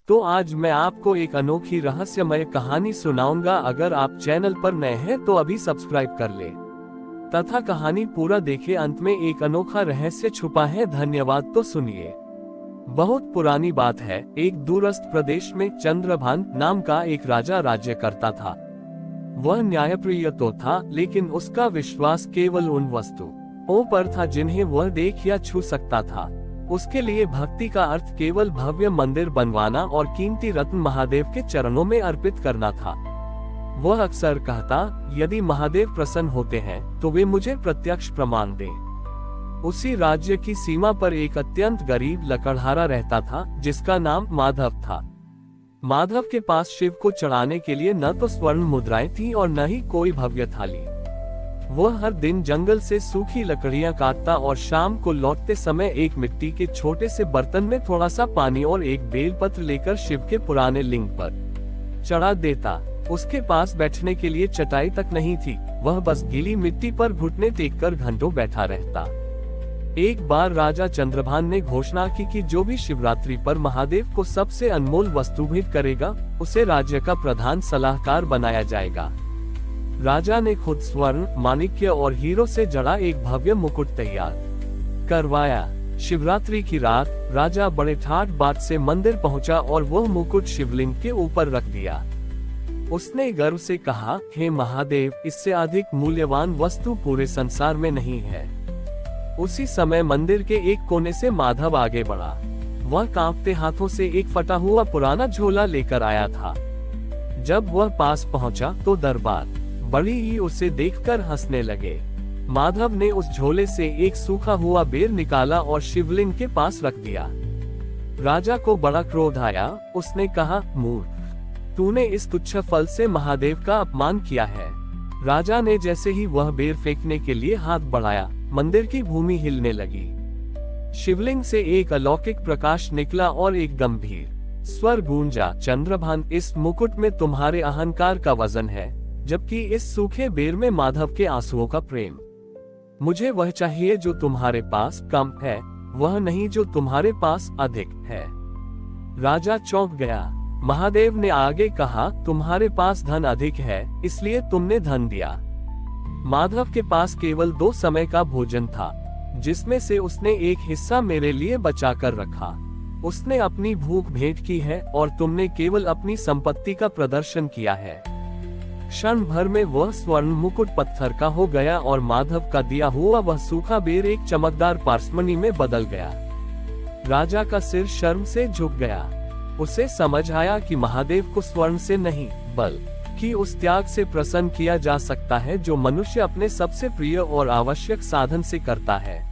तो आज मैं आपको एक अनोखी रहस्यमय कहानी सुनाऊंगा। अगर आप चैनल पर नए हैं तो अभी सब्सक्राइब कर ले तथा कहानी पूरा देखें। अंत में एक अनोखा रहस्य छुपा है। धन्यवाद। तो सुनिए। बहुत पुरानी बात है। एक दूरस्थ प्रदेश में चंद्रभान नाम का एक राजा राज्य करता था। वह न्यायप्रिय तो था, लेकिन उसका विश्वास केवल उन वस्तुओं पर था जिन्हें वह देख या छू सकता था। उसके लिए भक्ति का अर्थ केवल भव्य मंदिर बनवाना और कीमती रत्न महादेव के चरणों में अर्पित करना था। वह अक्सर कहता, यदि महादेव प्रसन्न होते हैं तो वे मुझे प्रत्यक्ष प्रमाण दें। उसी राज्य की सीमा पर एक अत्यंत गरीब लकड़हारा रहता था, जिसका नाम माधव था। माधव के पास शिव को चढ़ाने के लिए न तो स्वर्ण मुद्राएं थी और न ही कोई भव्य थाली। वह हर दिन जंगल से सूखी लकड़ियां काटता और शाम को लौटते समय एक मिट्टी के छोटे से बर्तन में थोड़ा सा पानी और एक बेलपत्र लेकर शिव के पुराने लिंग पर चढ़ा देता। उसके पास बैठने के लिए चटाई तक नहीं थी। वह बस गीली मिट्टी पर घुटने टेककर घंटों बैठा रहता। एक बार राजा चंद्रभान ने घोषणा की कि जो भी शिवरात्रि पर महादेव को सबसे अनमोल वस्तु भेंट करेगा, उसे राज्य का प्रधान सलाहकार बनाया जाएगा। राजा ने खुद स्वर्ण, माणिक्य और हीरो से जड़ा एक भव्य मुकुट तैयार करवाया। शिवरात्रि की रात राजा बड़े ठाठ बाट से मंदिर पहुंचा और वह मुकुट शिवलिंग के ऊपर रख दिया। उसने गर्व से कहा, हे महादेव, इससे अधिक मूल्यवान वस्तु पूरे संसार में नहीं है। उसी समय मंदिर के एक कोने से माधव आगे बढ़ा। वह कांपते हाथों से एक फटा हुआ पुराना झोला लेकर आया था। जब वह पास पहुंचा तो दरबार बड़ी ही उसे देखकर हंसने लगे। माधव ने उस झोले से एक सूखा हुआ बेर निकाला और शिवलिंग के पास रख दिया। राजा को बड़ा क्रोध आया। उसने कहा, मूर्ख, तूने इस तुच्छ फल से महादेव का अपमान किया है। राजा ने जैसे ही वह बेर फेंकने के लिए हाथ बढ़ाया, मंदिर की भूमि हिलने लगी। शिवलिंग से एक अलौकिक प्रकाश निकला और एक गंभीर स्वर गूंजा, चंद्रभान, इस मुकुट में तुम्हारे अहंकार का वजन है, जबकि इस सूखे बेर में माधव के आंसुओं का प्रेम। मुझे वह चाहिए जो तुम्हारे पास कम है, वह नहीं जो तुम्हारे पास अधिक है। राजा चौंक गया। महादेव ने आगे कहा, तुम्हारे पास धन अधिक है, इसलिए तुमने धन दिया। माधव के पास केवल 2 समय का भोजन था, जिसमें से उसने एक हिस्सा मेरे लिए बचा कर रखा। उसने अपनी भूख भेंट की है और तुमने केवल अपनी संपत्ति का प्रदर्शन किया है। क्षण भर में वह स्वर्ण मुकुट पत्थर का हो गया और माधव का दिया हुआ वह सूखा बेर एक चमकदार पारसमणि में बदल गया। राजा का सिर शर्म से झुक गया। उसे समझ आया कि महादेव को स्वर्ण से नहीं, बल्कि उस त्याग से प्रसन्न किया जा सकता है जो मनुष्य अपने सबसे प्रिय और आवश्यक साधन से करता है।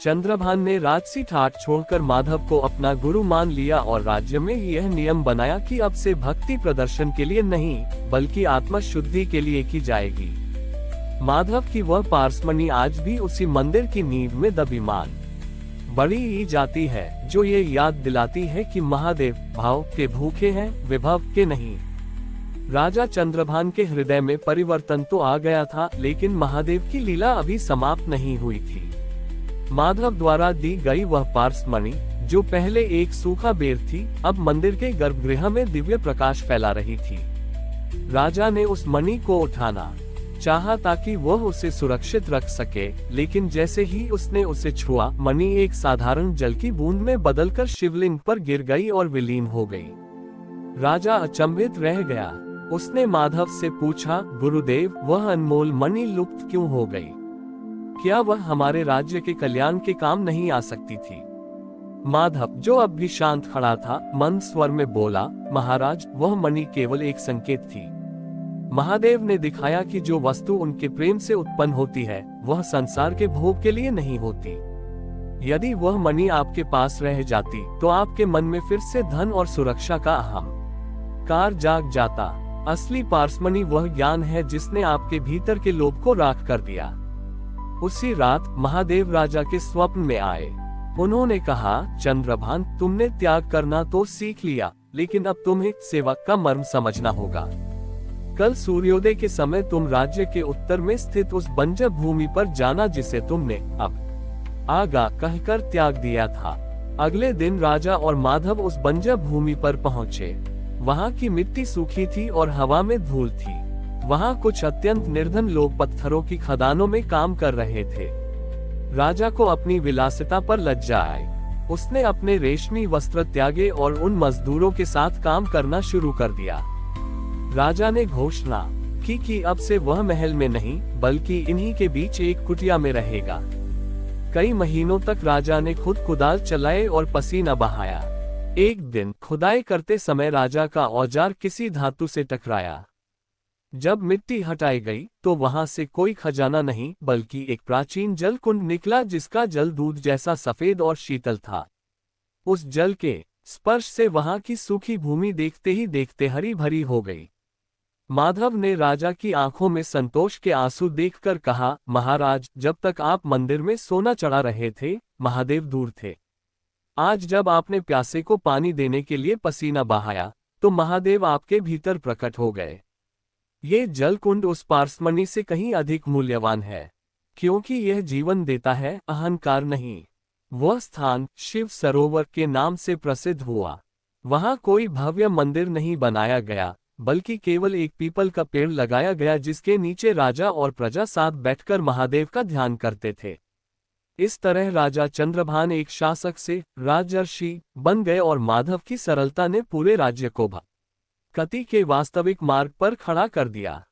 चंद्रभान ने राजसी ठाठ छोड़कर माधव को अपना गुरु मान लिया और राज्य में यह नियम बनाया कि अब से भक्ति प्रदर्शन के लिए नहीं, बल्कि आत्मा शुद्धि के लिए की जाएगी। माधव की वह पारसमणि आज भी उसी मंदिर की नींव में दबीमान बड़ी ही जाती है, जो ये याद दिलाती है कि महादेव भाव के भूखे हैं, विभव के नहीं। राजा चंद्रभान के हृदय में परिवर्तन तो आ गया था, लेकिन महादेव की लीला अभी समाप्त नहीं हुई थी। माधव द्वारा दी गई वह पारसमणि, जो पहले एक सूखा बेर थी, अब मंदिर के गर्भगृह में दिव्य प्रकाश फैला रही थी। राजा ने उस मणि को उठाना चाहा ताकि वह उसे सुरक्षित रख सके, लेकिन जैसे ही उसने उसे छुआ, मणि एक साधारण जल की बूंद में बदलकर शिवलिंग पर गिर गई और विलीन हो गई। राजा अचंभित रह गया। उसने माधव से पूछा, गुरुदेव, वह अनमोल मणि लुप्त क्यों हो गई? क्या वह हमारे राज्य के कल्याण के काम नहीं आ सकती थी? माधव, जो अब भी शांत खड़ा था, मंद स्वर में बोला, महाराज, वह मणि केवल एक संकेत थी। महादेव ने दिखाया कि जो वस्तु उनके प्रेम से उत्पन्न होती है, वह संसार के भोग के लिए नहीं होती। यदि वह मणि आपके पास रह जाती, तो आपके मन में फिर से धन और सुरक्षा का अहंकार जाग जाता। असली पारसमणि वह ज्ञान है जिसने आपके भीतर के लोभ को राख कर दिया। उसी रात महादेव राजा के स्वप्न में आए। उन्होंने कहा, चंद्रभान, तुमने त्याग करना तो सीख लिया, लेकिन अब तुम्हें सेवक का मर्म समझना होगा। कल सूर्योदय के समय तुम राज्य के उत्तर में स्थित उस बंजर भूमि पर जाना जिसे तुमने अब आगा कहकर त्याग दिया था। अगले दिन राजा और माधव उस बंजर भूमि पर पहुंचे। वहां की मिट्टी सूखी थी और हवा में धूल थी। वहां कुछ अत्यंत निर्धन लोग पत्थरों की खदानों में काम कर रहे थे। राजा को अपनी विलासिता पर लज्जा आई। उसने अपने रेशमी वस्त्र त्यागे और उन मजदूरों के साथ काम करना शुरू कर दिया। राजा ने घोषणा की कि अब से वह महल में नहीं बल्कि इन्हीं के बीच एक कुटिया में रहेगा। कई महीनों तक राजा ने खुद कुदाल चलाए और पसीना बहाया। एक दिन खुदाई करते समय राजा का औजार किसी धातु से टकराया। जब मिट्टी हटाई गई तो वहां से कोई खजाना नहीं बल्कि एक प्राचीन जल कुंड निकला जिसका जल दूध जैसा सफेद और शीतल था। उस जल के स्पर्श से वहां की सूखी भूमि देखते ही देखते हरी भरी हो गई। माधव ने राजा की आंखों में संतोष के आंसू देखकर कहा, महाराज, जब तक आप मंदिर में सोना चढ़ा रहे थे, महादेव दूर थे। आज जब आपने प्यासे को पानी देने के लिए पसीना बहाया, तो महादेव आपके भीतर प्रकट हो गए। ये जल कुंड उस पारसमणि से कहीं अधिक मूल्यवान है, क्योंकि यह जीवन देता है, अहंकार नहीं। वह स्थान शिव सरोवर के नाम से प्रसिद्ध हुआ। वहां कोई भव्य मंदिर नहीं बनाया गया, बल्कि केवल एक पीपल का पेड़ लगाया गया जिसके नीचे राजा और प्रजा साथ बैठकर महादेव का ध्यान करते थे। इस तरह राजा चंद्रभान एक शासक से राजर्षि बन गए और माधव की सरलता ने पूरे राज्य को भक्ति के वास्तविक मार्ग पर खड़ा कर दिया।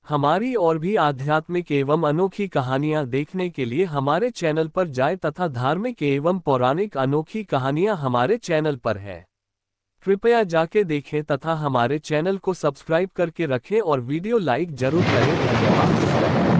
हमारी और भी आध्यात्मिक एवं अनोखी कहानियां देखने के लिए हमारे चैनल पर जाएं तथा धार्मिक एवं पौराणिक अनोखी कहानियां हमारे चैनल पर है। कृपया जाके देखें तथा हमारे चैनल को सब्सक्राइब करके रखें और वीडियो लाइक जरूर करें। धन्यवाद।